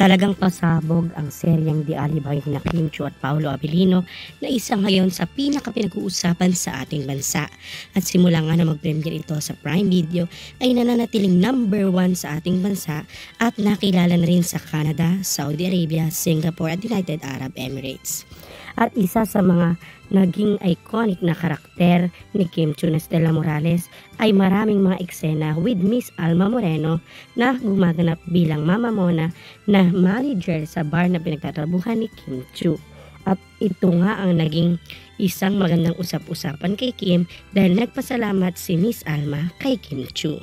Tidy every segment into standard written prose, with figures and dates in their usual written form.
Talagang pasabog ang seryeng The Alibay na Kim Chiu at Paolo Abilino na isa ngayon sa pinaka-pinag-uusapan sa ating bansa. At simula nga na mag-premiere ito sa Prime Video ay nananatiling #1 sa ating bansa at nakilala na rin sa Canada, Saudi Arabia, Singapore at United Arab Emirates. At isa sa mga naging iconic na karakter ni Kim Chiu na Stella Morales ay maraming mga eksena with Miss Alma Moreno na gumaganap bilang Mama Mona na manager sa bar na pinagtatrabuhan ni Kim Chiu. At ito nga ang naging isang magandang usap-usapan kay Kim dahil nagpasalamat si Miss Alma kay Kim Chiu.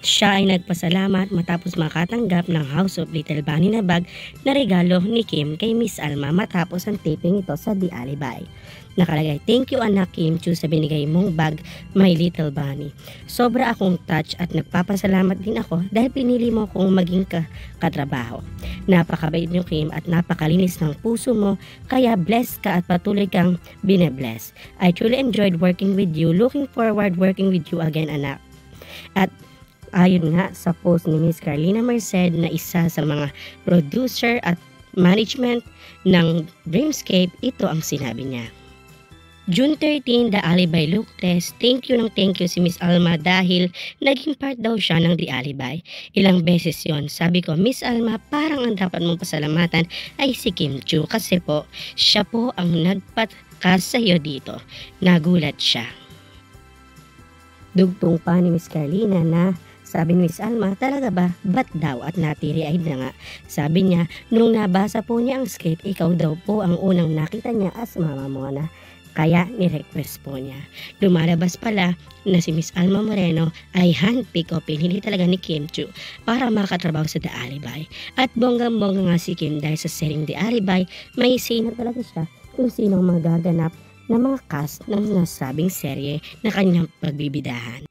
Siya ay nagpasalamat matapos makatanggap ng House of Little Bunny na bag na regalo ni Kim kay Miss Alma matapos ang taping ito sa The Alibay. Nakalagay, "Thank you anak Kim Chiu sa binigay mong bag, my little bunny. Sobra akong touch at nagpapasalamat din ako dahil pinili mo kong maging katrabaho. Napakabait niyo Kim at napakalinis ng puso mo, kaya blessed ka at patuloy kang bine-bless. I truly enjoyed working with you. Looking forward working with you again anak." At ayon nga sa post ni Miss Carlina Merced na isa sa mga producer at management ng Dreamscape, ito ang sinabi niya. June 13, The Alibay look test. Thank you si Miss Alma dahil naging part daw siya ng The Alibay. Ilang beses yon. Sabi ko, Miss Alma, parang ang dapat mong pasalamatan ay si Kim Chiu kasi po, siya po ang nagpatkas sa iyo dito. Nagulat siya. Dugtong pa ni Miss Carlina na sabi ni Miss Alma, talaga ba? Ba't daw? At natiri-eyed na nga. Sabi niya, nung nabasa po niya ang script, ikaw daw po ang unang nakita niya as Mama Mona. Kaya ni-request po niya. Lumalabas pala na si Miss Alma Moreno ay handpick o pinili talaga ni Kim Chiu para makatrabaho sa The Alibay. At bonggang-bongga nga si Kim dahil sa sering The Alibay, may say na talaga siya kung sinong magaganap na mga cast ng nasabing serye na kanyang pagbibidahan.